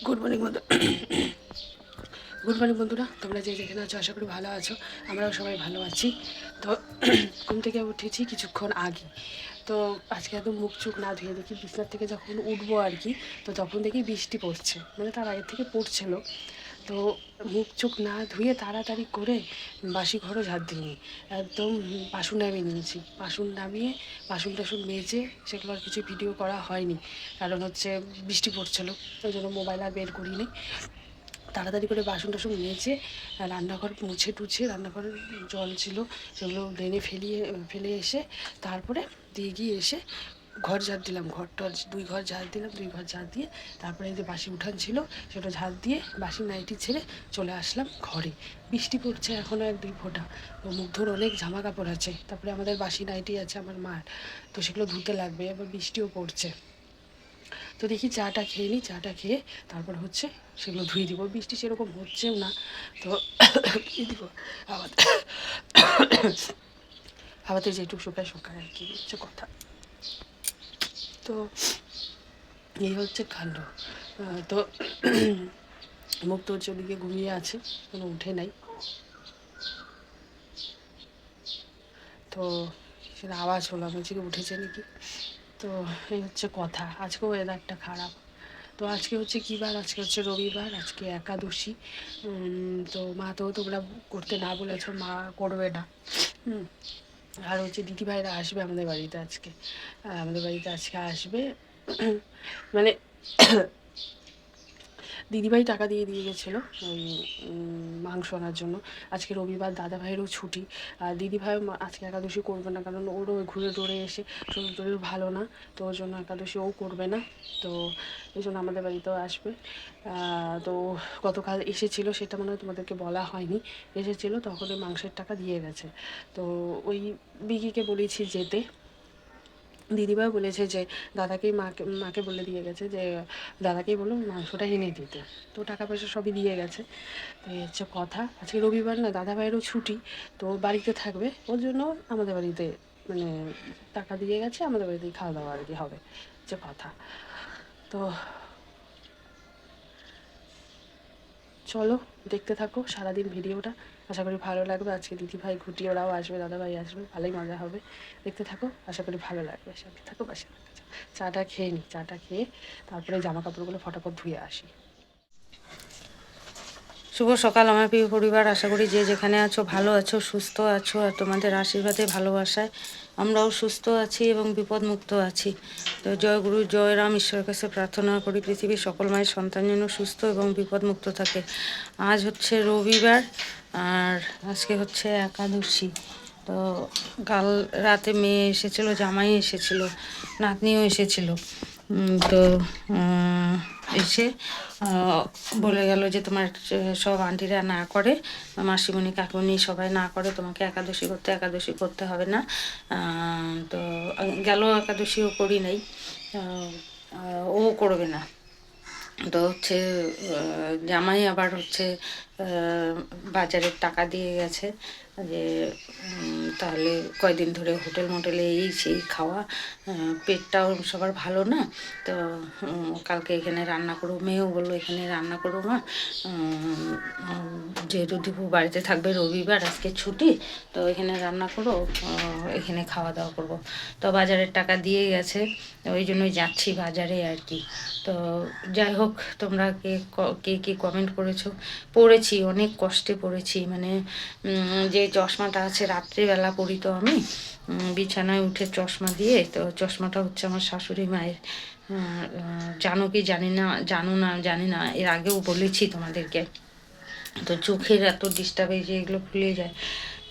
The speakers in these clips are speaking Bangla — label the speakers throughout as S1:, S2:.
S1: গুড মর্নিং বন্ধু গুড মর্নিং বন্ধুরা, তোমরা যে যেখানে আছো আশা করি ভালো আছো। আমরাও সবাই ভালো আছি। তো ঘুম থেকে উঠেছি কিছুক্ষণ আগে। তো আজকে একদম মুখ চুখ না ধুয়ে দেখি বিছনার থেকে যখন উঠবো আর কি, তো তখন দেখি বৃষ্টি পড়ছে, মানে তার আগে থেকে পড়ছিল। তো মুখ চোখ না ধুয়ে তাড়াতাড়ি করে বাসি ঘরও ঝাড় দিইনি, একদম বাসন নামিয়ে নিয়েছি। বাসন নামিয়ে বাসন টাসন মেজে সেগুলো আর কিছু ভিডিও করা হয়নি, কারণ হচ্ছে বৃষ্টি পড়ছিল, ওই জন্য মোবাইল আর বের করিনি। তাড়াতাড়ি করে বাসন টাসন মেজে রান্নাঘর মুছে টুছে, রান্নাঘরের জল ছিল সেগুলো ড্রেনে ফেলে এসে তারপরে দিয়ে গিয়ে এসে ঘর ঝাড় দিলাম। ঘরটা 2 ঘর ঝাড় দিলাম, 2 ঘর ঝাড় দিয়ে তারপরে এই যে বাসি উঠান ছিল সেটা ঝাড় দিয়ে বাসি নাইটি ছেড়ে চলে আসলাম ঘরে। বৃষ্টি পড়ছে এখনও 1-2 ফোঁটা। তো মুগ্ধর অনেক জামা কাপড় আছে, তারপরে আমাদের বাসি নাইটি আছে আমার মার, তো সেগুলো ধুতে লাগবে, আবার বৃষ্টিও পড়ছে। তো দেখি চাটা খেয়ে নিই, চাটা খেয়ে তারপর হচ্ছে সেগুলো ধুয়ে দিব। বৃষ্টি সেরকম হচ্ছেও না, তো কী দিব আবার হাওয়াতে যেটুকু শুকায় শুকায় আর কি, হচ্ছে কথা। তো এই হচ্ছে কাণ্ড। তো মুখ তো হচ্ছে ওদিকে ঘুমিয়ে আছে, কোনো উঠে নাই। তো সেটা আওয়াজ হলো, আমি হচ্ছে উঠেছে নাকি। তো এই হচ্ছে কথা। আজকেও ওয়েদারটা খারাপ। তো আজকে হচ্ছে কী বার, আজকে হচ্ছে রবিবার, আজকে একাদশী। তো মা তো তোমরা করতে না বলেছো, মা করবে না। আর হচ্ছে দিদিভাইরা আসবে আমাদের বাড়িতে আজকে, আমাদের বাড়িতে আজকে আসবে। মানে দিদিভাই টাকা দিয়ে গেছিলো ওই মাংস আনার জন্য। আজকে রবিবার, দাদাভাইয়েরও ছুটি। আর দিদিভাইও আজকে একাদশী করবে না, কারণ ওরও ঘুরে টুরে এসে শরীর টরীর ভালো না, তো ওর জন্য একাদশী ও করবে না। তো এই জন্য আমাদের বাড়িতেও আসবে। তো গতকাল এসেছিলো, সেটা মনে হয় তোমাদেরকে বলা হয়নি। এসেছিলো তখন ওই মাংসের টাকা দিয়ে গেছে। তো ওই বিকিকে বলেছি যেতে। দিদিভাই বলেছে যে দাদাকেই মাকে বলে দিয়ে গেছে যে দাদাকেই বলো মাংসটা এনে দিতে। তো টাকা পয়সা সবই দিয়ে গেছে। তো এই হচ্ছে কথা। আজকে রবিবার না, দাদাভাইয়েরও ছুটি, তো বাড়িতে থাকবে, ওর জন্য আমাদের বাড়িতে মানে টাকা দিয়ে গেছে, আমাদের বাড়িতেই খাওয়া দাওয়া আর কি হবে, হচ্ছে কথা। তো চলো দেখতে থাকো সারাদিন ভিডিওটা, আশা করি ভালো লাগবে। আজকে দিদিভাই ঘুটি ওরাও আসবে, দাদাভাই আসবে, ভালোই মজা হবে। দেখতে থাকো, আশা করি ভালো লাগবে। সাথে থাকো, পাশে থাকো। চাটা খেয়ে নিই, চাটা খেয়ে তারপরে জামা কাপড়গুলো ফটাফট ধুয়ে আসি।
S2: শুভ সকাল আমার প্রিয় পরিবার, আশা করি যে যেখানে আছো ভালো আছো, সুস্থ আছো, আর তোমাদের আশীর্বাদে ভালোবাসায় আমরাও সুস্থ আছি এবং বিপদমুক্ত আছি। তো জয় গুরু জয় রাম, ঈশ্বরের কাছে প্রার্থনা করি পৃথিবীর সকল মায়ের সন্তান যেন সুস্থ এবং বিপদমুক্ত থাকে। আজ হচ্ছে রবিবার, আর আজকে হচ্ছে একাদশী। তো কাল রাতে মেয়ে এসেছিলো, জামাই এসেছিলো, নাতনিও এসেছিলো। তো এসে বলে গেল যে তোমার সব আন্টিরা না করে, মাসিমণি কাকুমণি সবাই না করে, তোমাকে একাদশী করতে হবে না। তো গেল একাদশীও করি নাই, ও করবে না। তো হচ্ছে জামাই আবার হচ্ছে বাজারের টাকা দিয়ে গেছে যে তাহলে কয়দিন ধরে হোটেল মোটেলে এই সেই খাওয়া, পেটটাও সবার ভালো না। তো কালকে এখানে রান্না করো, মেয়েও বললো এখানে রান্না করো মা, যেহেতু দীপু বাড়িতে থাকবে, রবিবার আজকে ছুটি, তো এখানে রান্না করো, এখানে খাওয়া দাওয়া করবো। তো বাজারের টাকা দিয়ে গেছে, ওই জন্যই যাচ্ছি বাজারে আর কি। তো যাই হোক, তোমরা কে কে কমেন্ট করেছো, পড়েছি, অনেক কষ্টে পড়েছি। মানে যে চশমাটা আছে রাত্রিবেলা পড়ি তো আমি, বিছানায় উঠে চশমা দিয়ে, তো চশমাটা হচ্ছে আমার শাশুড়ি মায়ের। জানো কি জানি না, জানি না, এর আগেও বলেছি তোমাদেরকে। তো চোখের এত ডিস্টার্ব এই যে এগুলো ফুলে যায়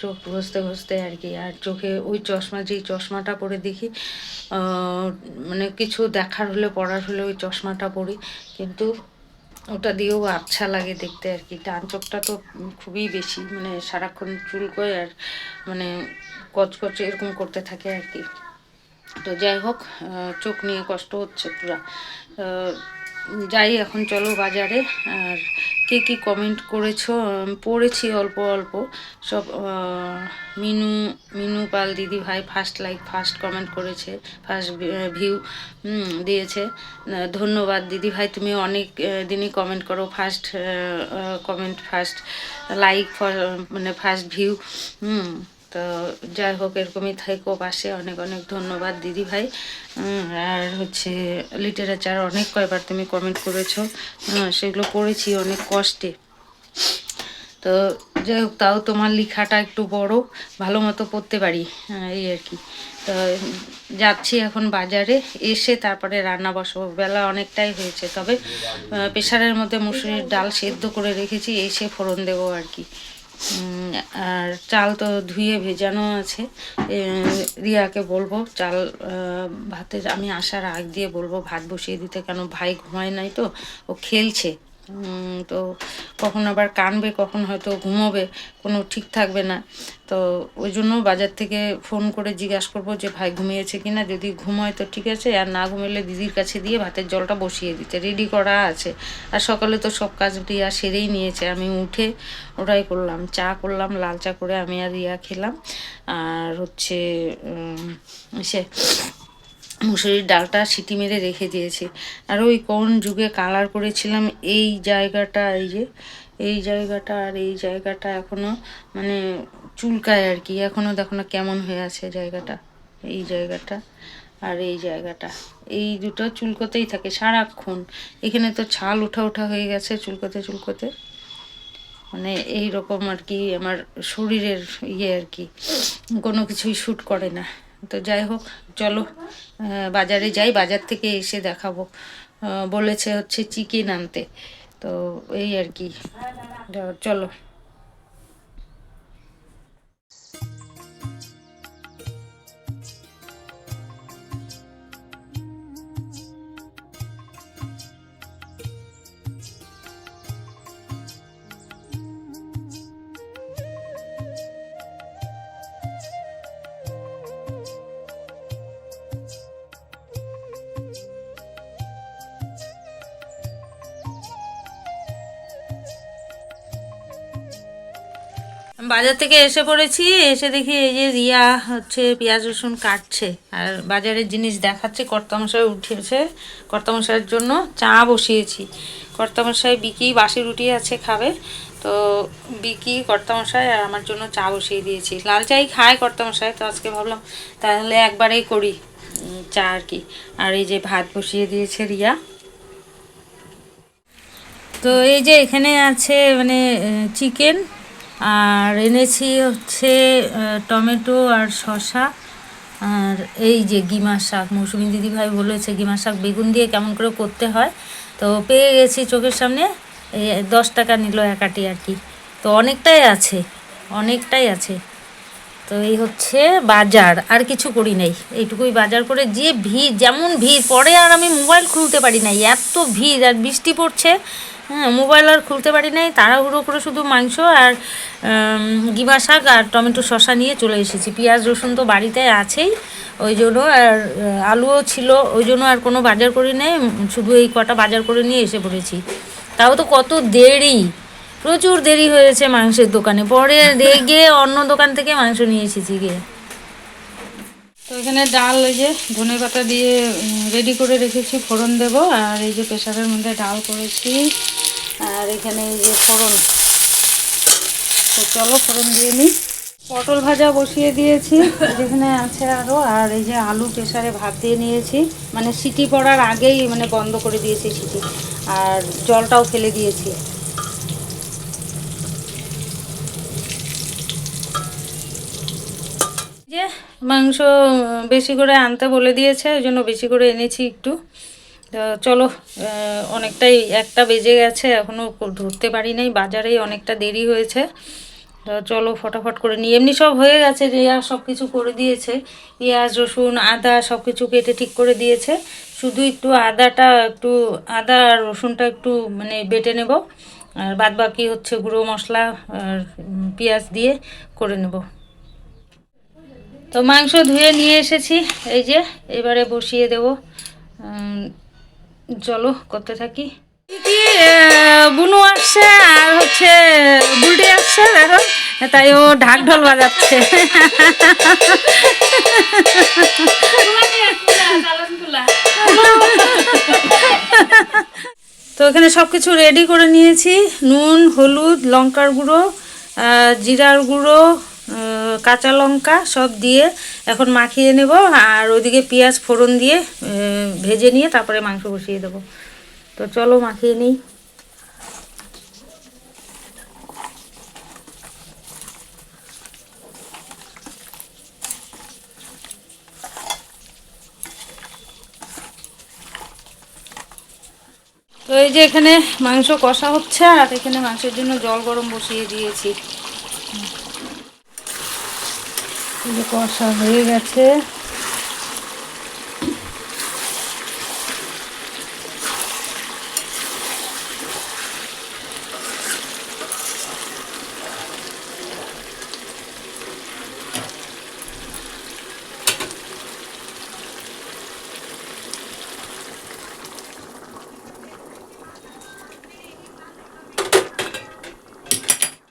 S2: চোখ ঘষতে ঘষতে আর কি। আর চোখে ওই যেই চশমাটা পরে দেখি, মানে কিছু দেখার হলে পড়ার হলে ওই চশমাটা পরি, কিন্তু ওটা দিয়েও আচ্ছা লাগে দেখতে আর কি। ডান চোখটা তো খুবই বেশি, মানে সারাক্ষণ চুলকোয় আর মানে কচকচে এরকম করতে থাকে আর কি। তো যাই হোক, চোখ নিয়ে কষ্ট হচ্ছে পুরা। যাই এখন, চলো বাজারে। আর কে কী কমেন্ট করেছো পড়েছি অল্প অল্প সব। মিনু মিনু পাল দিদি ভাই ফার্স্ট লাইক ফার্স্ট কমেন্ট করেছে, ফার্স্ট ভিউ দিয়েছে। ধন্যবাদ দিদি ভাই, তুমি অনেক দিনই কমেন্ট করো। ফার্স্ট কমেন্ট, ফার্স্ট লাইক, মানে ফার্স্ট ভিউ। তো যাই হোক, এরকমই থাকো পাশে। অনেক অনেক ধন্যবাদ দিদি ভাই। আর হচ্ছে লিটারেচার অনেক কয়বার তুমি কমেন্ট করেছো, সেগুলো পড়েছি অনেক কষ্টে। তো যাই হোক, তাও তোমার লেখাটা একটু বড়, ভালো মতো পড়তে পারি, এই আর কি। তো যাচ্ছি এখন বাজারে, এসে তারপরে রান্না বসাবো। বেলা অনেকটাই হয়েছে, তবে প্রেসারের মধ্যে মুসুরির ডাল সেদ্ধ করে রেখেছি, এসে ফোড়ন দেবো আর কি। আর চাল তো ধুয়ে ভেজানো আছে। রিয়াকে বলবো চাল ভাতের, আমি আসার আগ দিয়ে বলবো ভাত বসিয়ে দিতে, কেন ভাই ঘুমায় নাই তো, ও খেলছে। তো কখন আবার কানবে, কখন হয়তো ঘুমোবে, কোনো ঠিক থাকবে না। তো ওই জন্য বাজার থেকে ফোন করে জিজ্ঞাসা করবো যে ভাই ঘুমিয়েছে কিনা। যদি ঘুমোয় তো ঠিক আছে, আর না ঘুমালে দিদির কাছে দিয়ে ভাতের জলটা বসিয়ে দিতে। রেডি করা আছে। আর সকালে তো সব কাজ রিয়া সেরেই নিয়েছে, আমি উঠে ওটাই করলাম। চা করলাম, লাল চা করে আমি আর রিয়া খেলাম। আর হচ্ছে সে মুসুরির ডালটা সিটি মেরে রেখে দিয়েছি। আর ওই কোন যুগে কালার করেছিলাম এই জায়গাটা, এই জায়গাটা আর এই জায়গাটা এখনও মানে চুলকায় আর কি। এখনও দেখো না কেমন হয়ে আছে জায়গাটা, এই জায়গাটা আর এই জায়গাটা, এই দুটো চুলকোতেই থাকে সারাক্ষণ। এখানে তো ছাল ওঠা ওঠা হয়ে গেছে চুলকোতে চুলকোতে, মানে এই রকম আর কি আমার শরীরের আর কি, কোনো কিছুই শ্যুট করে না। তো যাই হোক, চলো বাজারে যাই, বাজার থেকে এসে দেখাবো। বলেছে হচ্ছে চিকেন আনতে, তো এই আর কি, চলো। বাজার থেকে এসে পড়েছি, এসে দেখি এই যে রিয়া হচ্ছে পেঁয়াজ রসুন কাটছে আর বাজারের জিনিস দেখাচ্ছে। কর্তামশাই উঠেছে, কর্তামশাইয়ের জন্য চা বসিয়েছি। কর্তামশাই বিকি বাসি রুটি আছে খাবে, তো বিকি কর্তামশাই আর আমার জন্য চা বসিয়ে দিয়েছি। লাল চাই খায় কর্তামশাই, তো আজকে ভাবলাম তাহলে একবারেই করি চা আর কি। আর এই যে ভাত বসিয়ে দিয়েছে রিয়া। তো এই যে এখানে আছে মানে চিকেন, আর এনেছি হচ্ছে টমেটো আর শসা, আর এই যে গিমার শাক। মৌসুমী দিদিভাই বলেছে গিমার শাক বেগুন দিয়ে কেমন করে করতে হয়, তো পেয়ে গেছি চোখের সামনে। এই 10 টাকা নিল এক আটি আর কি, তো অনেকটাই আছে, অনেকটাই আছে। তো এই হচ্ছে বাজার, আর কিছু করি নাই, এইটুকুই বাজার করে। যে ভিড়, যেমন ভিড় পরে আর আমি মোবাইল খুলতে পারি নাই, এত ভিড়। আর বৃষ্টি পড়ছে, হ্যাঁ, মোবাইল আর খুলতে পারি নাই। তাড়াহুড়ো করে শুধু মাংস আর গিমা শাক আর টমেটো শসা নিয়ে চলে এসেছি। পেঁয়াজ রসুন তো বাড়িতে আছেই, ওই জন্য। আর আলুও ছিল, ওই জন্য আর কোনো বাজার করি নাই, শুধু এই কটা বাজার করে নিয়ে এসে পড়েছি। তাও তো কত দেরি, প্রচুর দেরি হয়েছে মাংসের দোকানে। পরে গিয়ে অন্য দোকান থেকে মাংস নিয়ে এসেছি গিয়ে। তো এখানে ডাল, ওই যে ধনে পাতা দিয়ে রেডি করে রেখেছি, ফোড়ন দেব। আর এই যে প্রেসারের মধ্যে ডাল করেছি, আর এখানে এই যে ফোড়ন। তো চলো ফোড়ন দিয়ে নিই। পটল ভাজা বসিয়ে দিয়েছি, যেখানে আছে আরও। আর এই যে আলু প্রেসারে ভাত দিয়ে নিয়েছি, মানে সিটি পড়ার আগেই মানে বন্ধ করে দিয়েছি সিটি, আর জলটাও ফেলে দিয়েছি। যে মাংস বেশি করে আনতে বলে দিয়েছে, ওই জন্য বেশি করে এনেছি একটু। তো চলো, অনেকটাই 1টা বেজে গেছে, এখনও ধরতে পারি নাই, বাজারেই অনেকটা দেরি হয়েছে। তো চলো ফটাফট করে নিই। এমনি সব হয়ে গেছে, রিয়া সব কিছু করে দিয়েছে, পেঁয়াজ রসুন আদা সব কিছু কেটে ঠিক করে দিয়েছে। শুধু একটু আদা আর রসুনটা একটু মানে বেটে নেব, আর বাদ বাকি হচ্ছে গুঁড়ো মশলা আর পেঁয়াজ দিয়ে করে নেব। তো মাংস ধুয়ে নিয়ে এসেছি, এই যে এবারে বসিয়ে দেব। চলো করতে থাকি। কি বুনু আসছে আর হচ্ছে বুলটি আসছে দেখো, তাই ও ঢাক ঢোল বাজাচ্ছে। তো এখানে সব কিছু রেডি করে নিয়েছি, নুন, হলুদ, লঙ্কার গুঁড়ো, জিরার গুঁড়ো, কাঁচা লঙ্কা সব দিয়ে এখন মাখিয়ে নেব। আর ওইদিকে পেঁয়াজ ফোড়ন দিয়ে ভেজে নিয়ে তারপরে মাংস বসিয়ে দেবো। তো চলো মাখিয়ে নিই। তো এই যে এখানে মাংস কষা হচ্ছে আর এখানে মাংসের জন্য জল গরম বসিয়ে দিয়েছি। এই যে কষা হয়ে গেছে।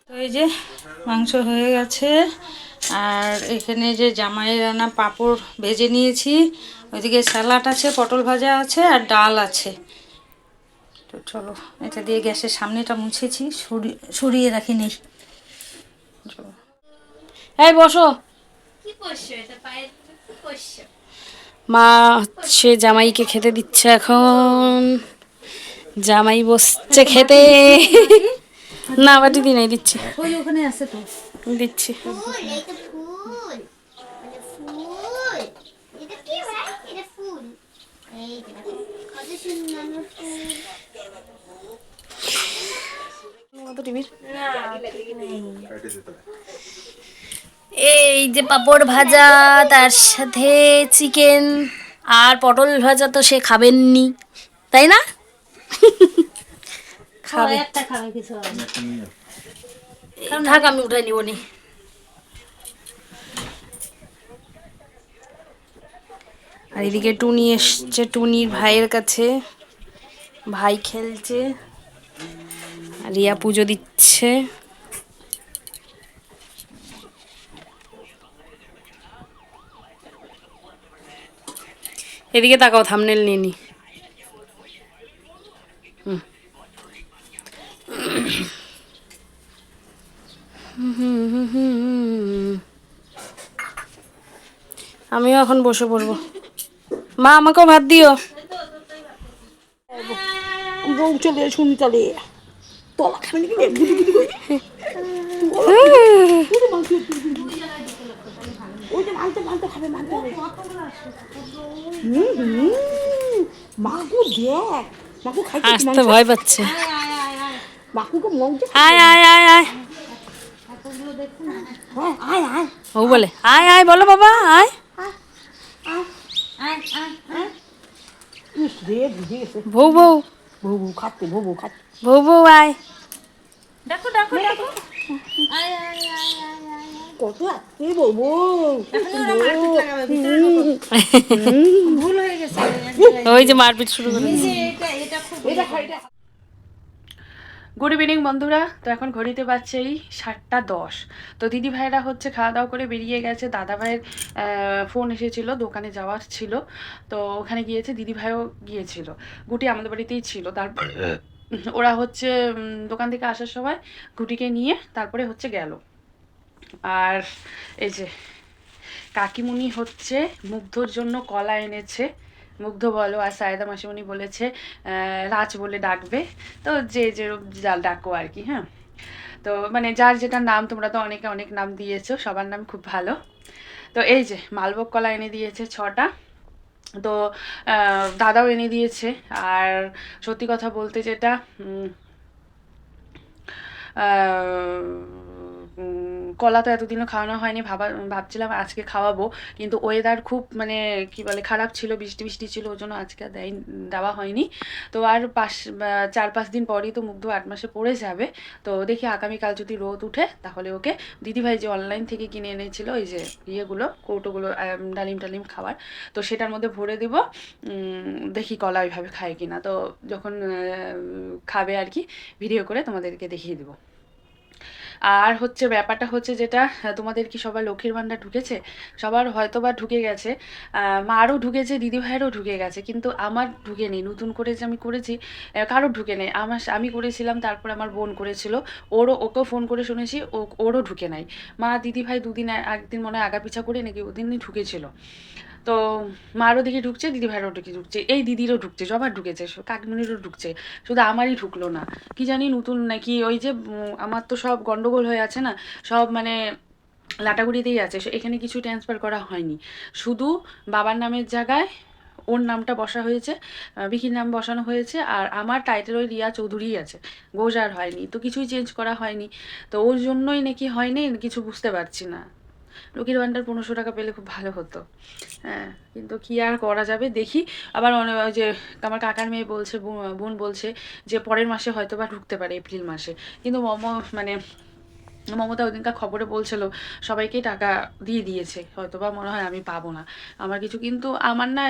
S2: তো এই যে মাংস হয়ে গেছে আর এখানে যে জামাইয়ের রান্না পাঁপড় ভেজে নিয়েছি, ওইদিকে স্যালাড আছে, পটল ভাজা আছে আর ডাল আছে। তো চলো এটা দিয়ে গ্যাসের সামনেটা মুছেছি, সরিয়ে রাখি নেই। এই বসো।
S1: মা হচ্ছে জামাইকে খেতে দিচ্ছে এখন। জামাই বসছে খেতে। না বাটি দিয়ে নাই, দিচ্ছি
S2: ওই ওখানে আছে তো,
S1: দিচ্ছি। এই যে পাঁপড় ভাজা, তার সাথে চিকেন আর পটল ভাজা, তো সে খাবেননি তাই না? খাবে,
S2: একটা খাবে কিছু হবে না।
S1: থাক আমি উঠাই নিব নি। আর এদিকে টুনি এসছে টুনির ভাইয়ের কাছে, ভাই খেলছে আর রিয়া পুজো দিচ্ছে। এদিকে তাকাও, থাম্বনেল নিয়ে নি। আমিও এখন বসে পড়বো। মা আমাকেও ভাত দিও। বউ চলে শুনি চলে তলা খাবে আসতে ভয় পাচ্ছে। আয় আয় আয় আয়, ও বলে আয় আয়, বলো বাবা আয়। বউ বউ বউ বউ খাচ্ছে, বউ বউ খাচ্ছে, বউ বউ আয়।
S2: ডাকো ডাকো ডাকো,
S1: কত আসছে বউ বউ।
S2: ভুল হয়ে গেছে।
S1: ওই যে মারপিট শুরু করে দিয়েছে। গুড ইভিনিং বন্ধুরা। তো এখন ঘড়িতে বাজছে এই 7:10। তো দিদি ভাইরা হচ্ছে খাওয়া দাওয়া করে বেরিয়ে গেছে। দাদা ভাইয়ের ফোন এসেছিলো, দোকানে যাওয়ার ছিল, তো ওখানে গিয়েছে। দিদি ভাইও গিয়েছিল, গুটি আমাদের বাড়িতেই ছিল। তারপরে ওরা হচ্ছে দোকান থেকে আসার সময় গুটিকে নিয়ে তারপরে হচ্ছে গেল। আর এই যে কাকিমুনি হচ্ছে মুগ্ধর জন্য কলা এনেছে। মুগ্ধ বলো আর সায়দা মাসিমণি বলেছে রাজ বলে ডাকবে, তো যে ডাকো আর কি। হ্যাঁ, তো মানে যার যেটা নাম, তোমরা তো অনেকে অনেক নাম দিয়েছো, সবার নাম খুব ভালো। তো এই যে মালভোগ কলা এনে দিয়েছে 6টা। তো দাদাও এনে দিয়েছে। আর সত্যি কথা বলতে যেটা কলা তো এতদিনও খাওয়ানো হয়নি, ভাবছিলাম আজকে খাওয়াবো, কিন্তু ওয়েদার খুব মানে কি বলে খারাপ ছিল, বৃষ্টি বৃষ্টি ছিল, ওই জন্য আজকে দেওয়া হয়নি। তো আর 4-5 দিন পরই তো মুগ্ধ 8 মাসে পড়ে যাবে। তো দেখি আগামীকাল যদি রোদ উঠে তাহলে ওকে দিদিভাই যে অনলাইন থেকে কিনে এনেছিল ওই যে ইয়েগুলো কৌটোগুলো ডালিম টালিম খাওয়ার, তো সেটার মধ্যে ভরে দিব। দেখি কলা ওইভাবে খায় কিনা, তো যখন খাবে আর কি ভিডিও করে তোমাদেরকে দেখিয়ে দিব। আর হচ্ছে ব্যাপারটা হচ্ছে যেটা, তোমাদের কি সবার লক্ষ্মীর ভাণ্ডার ঢুকেছে? সবার হয়তো বা ঢুকে গেছে, মারও ঢুকেছে, দিদিভাইয়েরও ঢুকে গেছে, কিন্তু আমার ঢুকে নেই। নতুন করে যে আমি করেছি কারোর ঢুকে নেই। আমি করেছিলাম, তারপর আমার বোন করেছিল, ওকেও ফোন করে শুনেছি ওরও ঢুকে নাই। মা দিদিভাই একদিন মনে হয় আগা পিছা করে নাকি ওদিনই ঢুকেছিল। তো মারও দিকে ঢুকছে, দিদিভাইয়েরও দিকে ঢুকছে, এই দিদিরও ঢুকছে, সবার ঢুকেছে, কাকিমণিরও ঢুকছে, শুধু আমারই ঢুকলো না। কি জানি নতুন নাকি ওই যে আমার তো সব গন্ডগোল হয়ে আছে না, সব মানে লাটাগুড়িতেই আছে, এখানে কিছু ট্রান্সফার করা হয়নি, শুধু বাবার নামের জায়গায় ওর নামটা বসা হয়েছে, বিকির নাম বসানো হয়েছে, আর আমার টাইটেল ওই রিয়া চৌধুরীই আছে, গোজার হয়নি, তো কিছুই চেঞ্জ করা হয়নি। তো ওর জন্যই নাকি হয়নি, কিছু বুঝতে পারছি না। লক্ষ্মীর ভাণ্ডার 1500 টাকা পেলে খুব ভালো হতো, হ্যাঁ, কিন্তু কি আর করা যাবে দেখি। আবার ওই যে আমার কাকার মেয়ে বলছে, বোন বলছে যে পরের মাসে হয়তো বা ঢুকতে পারে, এপ্রিল মাসে। কিন্তু মানে মমতা ওইদিনকার খবরে বলছিল সবাইকেই টাকা দিয়ে দিয়েছে, হয়তো বা মনে হয় আমি পাবো না আমার কিছু, কিন্তু আমার না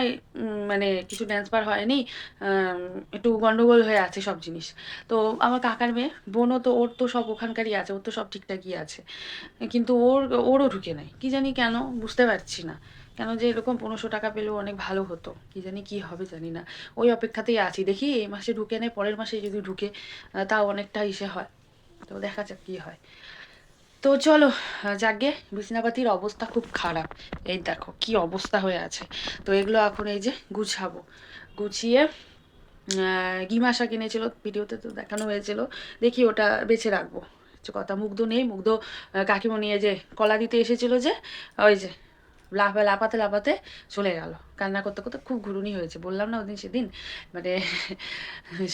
S1: মানে কিছু ট্রান্সফার হয়নি, একটু গন্ডগোল হয়ে আছে সব জিনিস। তো আমার কাকার মেয়ে বোনও তো, ওর তো সব ওখানকারই আছে, ওর তো সব ঠিকঠাকই আছে, কিন্তু ওরও ঢুকে নাই, কি জানি কেন, বুঝতে পারছি না কেন যে এরকম 1500 টাকা পেলেও অনেক ভালো হতো, কি জানি কি হবে জানি না। ওই অপেক্ষাতেই আছি, দেখি এই মাসে ঢুকে নেই, পরের মাসে যদি ঢুকে তাও অনেকটা ইসে হয়, তো দেখা যাক কী হয়। তো চলো, যাগে বিছনাপাতির অবস্থা খুব খারাপ, এই দেখো কি অবস্থা হয়ে আছে। তো এগুলো এখন এই যে গুছাবো, গুছিয়ে ঘি মাসা কিনেছিল, ভিডিওতে তো দেখানো হয়েছিল, দেখি ওটা বেছে রাখবো। হচ্ছে কথা, মুগ্ধ নেই, মুগ্ধ কাকিমণি যে কলা দিতে এসেছিল যে, ওই যে লাপাতে লাপাতে চলে গেল, কান্না করতে করতে খুব ঘুরুনি হয়েছে, বললাম না ওদিন সেদিন, মানে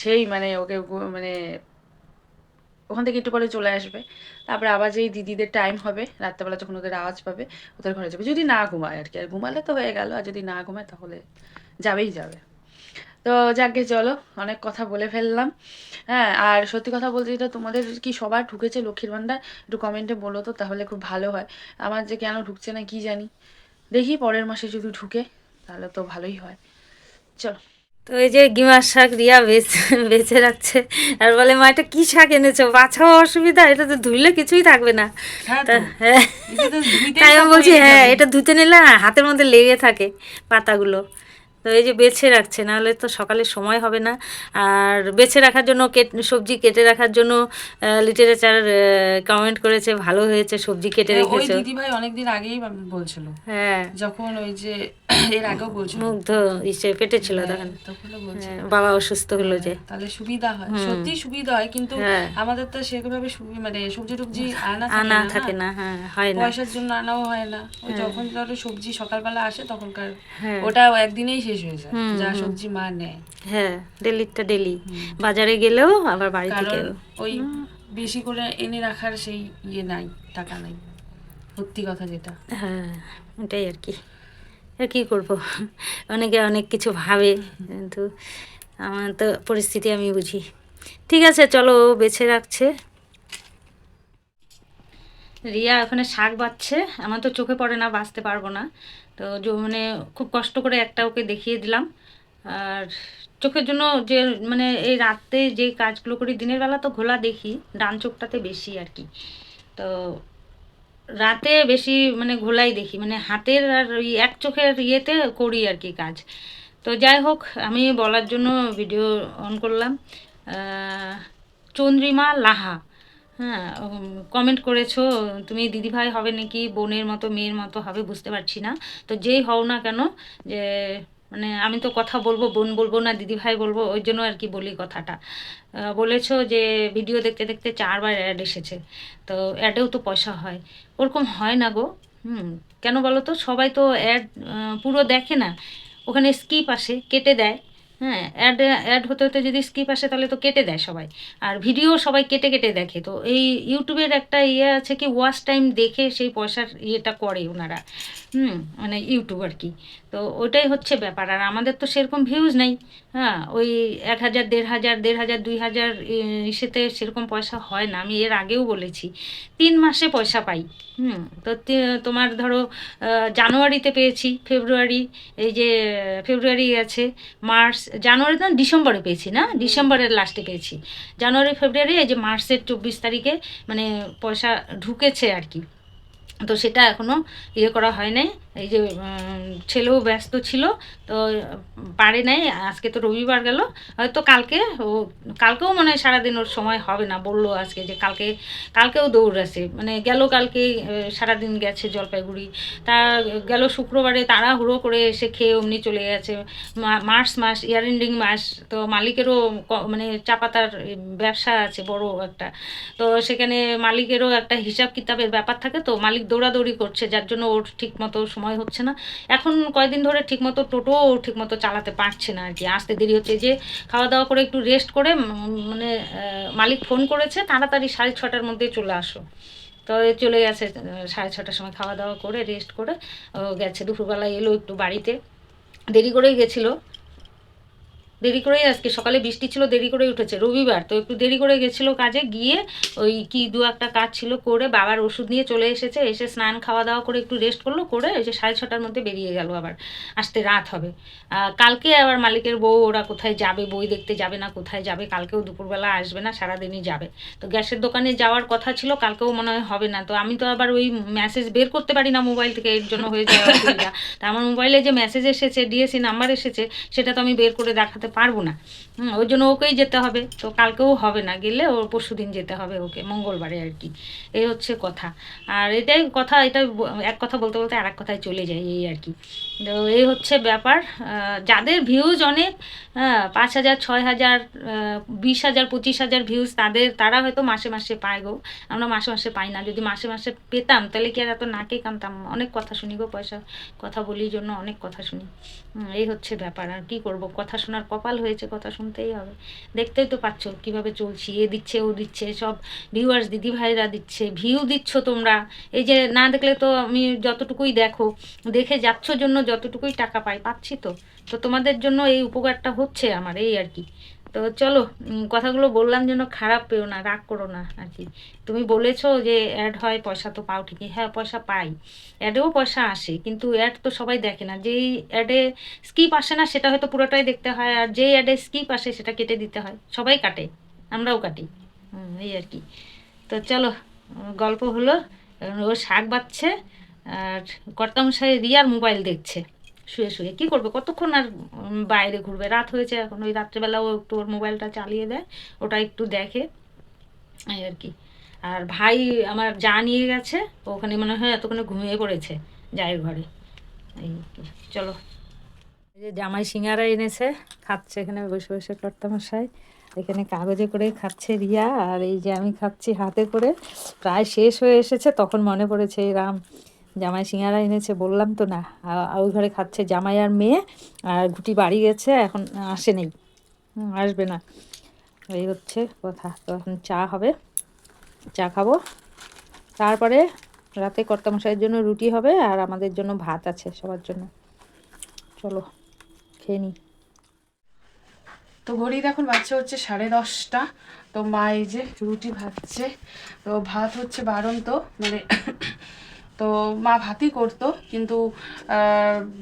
S1: সেই মানে ওকে মানে ওখান থেকে একটু পরে চলে আসবে, তারপরে আবার যেই দিদিদের টাইম হবে রাত্রেবেলা যখন ওদের আওয়াজ পাবে ওদের ঘরে যাবে, যদি না ঘুমায় আর কি, আর ঘুমালে তো হয়ে গেল, আর যদি না ঘুমায় তাহলে যাবেই যাবে। তো যাকে চলো, অনেক কথা বলে ফেললাম, হ্যাঁ। আর সত্যি কথা বলতে, যেটা তোমাদের কি সবার ঢুকেছে লক্ষ্মীর ভাণ্ডার একটু কমেন্টে বলো তো, তাহলে খুব ভালো হয়। আমার যে কেন ঢুকছে না কি জানি, দেখি পরের মাসে যদি ঢুকে তাহলে তো ভালোই হয়। চলো।
S2: তো এই যে গিমার শাক রিয়া বেছে রাখছে, আর বলে মা এটা কি শাক এনেছো, বাছাও অসুবিধা, এটা তো ধুইলে কিছুই থাকবে না। তা হ্যাঁ, তাই আমি বলছি হ্যাঁ এটা ধুতে নিলে না হাতের মধ্যে লেগে থাকে পাতাগুলো। তো এই যে বেছে রাখছে, নাহলে তো সকালে সময় হবে না। আর বেছে রাখার জন্য সবজি কেটে রাখার জন্য লিটারেচার কমেন্ট করেছে, ভালো হয়েছে সবজি কেটে
S1: ওই
S2: রেখেছো।
S1: দিদিভাই অনেকদিন আগেই বলছিল,
S2: হ্যাঁ,
S1: যখন ওই যে এর আগেও বলছিল,
S2: মুগ্ধ ইসে পেটেছিল তখন,
S1: তখনও বলছিল
S2: বাবা অসুস্থ হলো যে।
S1: তাহলে সুবিধা হয়, সত্যি সুবিধা হয়, কিন্তু
S2: হ্যাঁ,
S1: আমাদের তো সেভাবে মানে সবজি টবজি আনা
S2: আনা
S1: থাকে
S2: থাকে
S1: না,
S2: না, হ্যাঁ হয় না।
S1: পয়সার জন্য আনাও হয় না, ওই যখন ধরো সবজি সকালবেলা আসে তখনকার
S2: হ্যাঁ,
S1: ওটা একদিনেই শেষ হয়ে যায়, যা সবজি মা নেয়।
S2: হ্যাঁ ডেলিটা ডেলি বাজারে গেলেও আবার বাড়ি
S1: কারণ
S2: থেকেও।
S1: ওই বেশি করে এনে রাখার সেই ইয়ে নাই, টাকা নাই, সত্যি কথা যেটা।
S2: হ্যাঁ এটাই আর কি, আর কী করবো, অনেকে অনেক কিছু ভাবে, কিন্তু আমার তো পরিস্থিতি আমি বুঝি। ঠিক আছে চলো, ও বেছে রাখছে। রিয়া ওখানে শাক বাচ্ছে, আমার তো চোখে পড়ে না, বাঁচতে পারবো না, তো মানে খুব কষ্ট করে একটা ওকে দেখিয়ে দিলাম। আর চোখের জন্য যে মানে এই রাতে যে কাজগুলো করি, দিনের বেলা তো ঘোলা দেখি, ডান চোখটাতে বেশি আর কি, তো রাতে বেশি মানে ঘোলাই দেখি, মানে হাতের আর ওই এক চোখের ইয়েতে করি আর কি কাজ। তো যাই হোক, আমি বলার জন্য ভিডিও অন করলাম। চন্দ্রিমা লাহা, হ্যাঁ কমেন্ট করেছো, তুমি দিদিভাই হবে নাকি বোনের মতো মেয়ের মতো হবে বুঝতে পারছি না। তো যেই হও না কেন, যে মানে আমি তো কথা বলবো, বোন বলবো না দিদিভাই বলবো, ওই জন্য আর কি বলি কথাটা। বলেছো যে ভিডিও দেখতে দেখতে 4বার অ্যাড এসেছে, তো অ্যাডেও তো পয়সা হয়, ওরকম হয় না গো। কেন বলো তো, সবাই তো অ্যাড পুরো দেখে না, ওখানে স্কিপ আসে, কেটে দেয়, হ্যাঁ, অ্যাড অ্যাড হতে হতে যদি স্কিপ আসে তাহলে তো কেটে দেয় সবাই, আর ভিডিও সবাই কেটে কেটে দেখে। তো এই ইউটিউবের একটা ইয়ে আছে কি, ওয়াচ টাইম দেখে সেই পয়সার ইয়েটা করে ওনারা, মানে ইউটিউব আর কি। তো ওটাই হচ্ছে ব্যাপার, আর আমাদের তো সেরকম ভিউজ নেই। হ্যাঁ, ওই 1,000 1,500 1,500 2,000 ইসেতে সেরকম পয়সা হয় না। আমি এর আগেও বলেছি 3 মাসে পয়সা পাই। তো তোমার ধরো জানুয়ারিতে পেয়েছি, ফেব্রুয়ারি, এই যে ফেব্রুয়ারি আছে, মার্চ, জানুয়ারি না ডিসেম্বরে পেয়েছি, না ডিসেম্বরের লাস্টে পেয়েছি, জানুয়ারি ফেব্রুয়ারি, এই যে মার্চের 24 তারিখে মানে পয়সা ঢুকেছে আর কি। তো সেটা এখনও ইয়ে করা হয় নাই। এই যে ছেলেও ব্যস্ত ছিল, তো পারে নাই। আজকে তো রবিবার গেল, হয়তো কালকেও মনে হয় সারাদিন ওর সময় হবে না, বললো আজকে যে কালকেও দৌড়াছে, মানে গেল কালকে সারাদিন গেছে জলপাইগুড়ি, তা গেল শুক্রবারে তাড়াহুড়ো করে এসে খেয়ে অমনি চলে গেছে। মার্চ মাস, ইয়ার এন্ডিং মাস, তো মালিকেরও মানে চা পাতার ব্যবসা আছে বড় একটা, তো সেখানে মালিকেরও একটা হিসাব কিতাবের ব্যাপার থাকে, তো মালিক দৌড়াদৌড়ি করছে, যার জন্য ওর ঠিকমতো সময় হচ্ছে না। এখন কয়েকদিন ধরে ঠিকমতো টোটো ঠিকমতো চালাতে পারছে না আর কি, আসতে দেরি হচ্ছে। যে খাওয়া দাওয়া করে একটু রেস্ট করে মানে মালিক ফোন করেছে তাড়াতাড়ি 6:30টার মধ্যে চলে আসো, তো চলে গেছে 6:30টার সময় খাওয়া দাওয়া করে রেস্ট করে গেছে। দুপুরবেলায় এলো একটু বাড়িতে, দেরি করেই গেছিলো, দেরি করেই, আজকে সকালে বৃষ্টি ছিল, দেরি করেই উঠেছে, রবিবার তো একটু দেরি করে গেছিলো কাজে, গিয়ে ওই কি একটা কাজ ছিল করে বাবার ওষুধ নিয়ে চলে এসেছে, এসে স্নান খাওয়া দাওয়া করে একটু রেস্ট করলো, করে ওই যে 6:30টার মধ্যে বেরিয়ে গেল, আবার আসতে রাত হবে। কালকে আবার মালিকের বউ ওরা কোথায় যাবে, বই দেখতে যাবে না কোথায় যাবে, কালকেও দুপুরবেলা আসবে না, সারাদিনই যাবে। তো গ্যাসের দোকানে যাওয়ার কথা ছিল, কালকেও মনে হয় হবে না। তো আমি তো আবার ওই মেসেজ বের করতে পারি না মোবাইল থেকে, এর জন্য হয়ে যায় অসুবিধা। তা আমার মোবাইলে যে মেসেজ এসেছে, ডিএসসি নাম্বার এসেছে, সেটা তো আমি বের করে দেখাতে পারবো না। ওই জন্য ওকেই যেতে হবে, তো কালকেও হবে না, গেলে ওর পরশু দিন যেতে হবে ওকে, মঙ্গলবারে আর কি। এই হচ্ছে কথা। আর এটাই কথা, এটা এক কথা বলতে বলতে আর এক কথায় চলে যায়, এই আর কি। তো এই হচ্ছে ব্যাপার। যাদের ভিউজ অনেক, 5,000 6,000 20,000 25,000 ভিউজ, তারা হয়তো মাসে মাসে পায় গো, আমরা মাসে মাসে পাই না। যদি মাসে মাসে পেতাম তাহলে কি আর এত নাকে কানতাম। অনেক কথা শুনি গো, পয়সা কথা বলির জন্য অনেক কথা শুনি। এই হচ্ছে ব্যাপার, আর কি করব, কথা শোনার কপাল হয়েছে, কথা শুনতেই হবে। দেখতেই তো পাচ্ছ কীভাবে চলছি, এ দিচ্ছে ও দিচ্ছে, সব ভিউয়ার্স দিদি ভাইরা দিচ্ছে, ভিউ দিচ্ছ তোমরা। এই যে না দেখলে তো আমি যতটুকুই দেখে যাচ্ছ জন্য যতটুকুই টাকা পাচ্ছি, তো তোমাদের জন্য এই উপকারটা হচ্ছে আমার, এই আর কি। তো চলো, কথাগুলো বললাম যেন খারাপ পেও না, রাগ করো না আর কি। তুমি বলেছো যে অ্যাড হয়, পয়সা তো পাও ঠিকই, হ্যাঁ পয়সা পাই, অ্যাডেও পয়সা আসে, কিন্তু অ্যাড তো সবাই দেখে না। যেই অ্যাডে স্কিপ আসে না সেটা হয়তো পুরোটাই দেখতে হয়, আর যেই অ্যাডে স্কিপ আসে সেটা কেটে দিতে হয়। সবাই কাটে, আমরাও কাটি, এই আর কি। তো চলো, গল্প হলো, ও শাক বাচ্ছে, আর কর্তামশাই রিয়ার মোবাইল দেখছে শুয়ে শুয়ে। কী করবে, কতক্ষণ আর বাইরে ঘুরবে, রাত হয়েছে এখন, ওই রাত্রেবেলাও একটু ওর মোবাইলটা চালিয়ে দেয়, ওটা একটু দেখে, এই আর কি। আর ভাই আমার যা নিয়ে গেছে, ওখানে মনে হয় এতক্ষণে ঘুমিয়ে পড়েছে জায়ের ঘরে, এই চলো। এই যে জামাই সিঙ্গারা এনেছে, খাচ্ছে এখানে বসে বসে কর্তামশাই, এখানে কাগজে করে খাচ্ছে রিয়া, আর এই যে আমি খাচ্ছি হাতে করে। প্রায় শেষ হয়ে এসেছে, তখন মনে পড়েছে এই রাম জামাই সিঙ্গারা এনেছে, বললাম তো না। ওই ঘরে খাচ্ছে জামাই আর মেয়ে, আর গুটি বাড়ি গেছে, এখন আসে নেই, আসবে না, এই হচ্ছে কথা। তো এখন চা হবে, চা খাবো, তারপরে রাতে কর্তামশাইয়ের জন্য রুটি হবে, আর আমাদের জন্য ভাত আছে সবার জন্য। চলো খেয়ে নিই।
S1: তো ঘড়িতে এখন বাচ্চা হচ্ছে 10:30। তো মা এই যে রুটি ভাজছে, তো ভাত হচ্ছে বাড়ন্ত, মানে তো মা ভাতই করতো, কিন্তু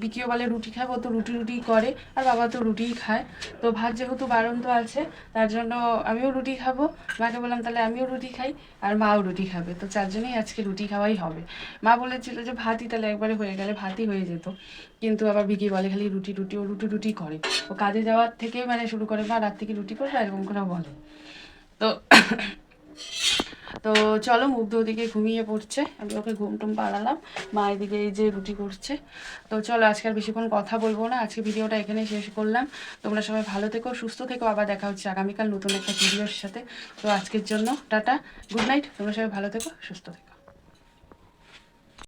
S1: বিকিও বলে রুটি খাবো, তো রুটি করে, আর বাবা তো রুটিই খায়। তো ভাত যেহেতু বাড়ন্ত আছে, তার জন্য আমিও রুটি খাবো। মাকে বললাম তাহলে আমিও রুটি খাই, আর মাও রুটি খাবে, তো 4 জনেই আজকে রুটি খাওয়াই হবে। মা বলেছিল যে ভাতই তাহলে একবারে হয়ে গেলে ভাতই হয়ে যেত, কিন্তু আবার বিকি বলে খালি রুটি, ও রুটি করে, ও কাজে যাওয়ার থেকে মানে শুরু করে মা রাত থেকে রুটি করবে, এরকম করে বলে। তো তো চলো, মুগ্ধ ওদিকে ঘুমিয়ে পড়ছে, আমি ওকে ঘুম টুম পাড়ালাম, মা এদিকে এই যে রুটি করছে। তো চলো, আজকে আর বেশিক্ষণ কথা বলবো না, আজকে ভিডিওটা এখানেই শেষ করলাম। তোমরা সবাই ভালো থেকো, সুস্থ থেকো, আবার দেখা হচ্ছে আগামীকাল নতুন একটা ভিডিওর সাথে। তো আজকের জন্য টাটা, গুড নাইট, তোমরা সবাই ভালো থেকো, সুস্থ থেকো।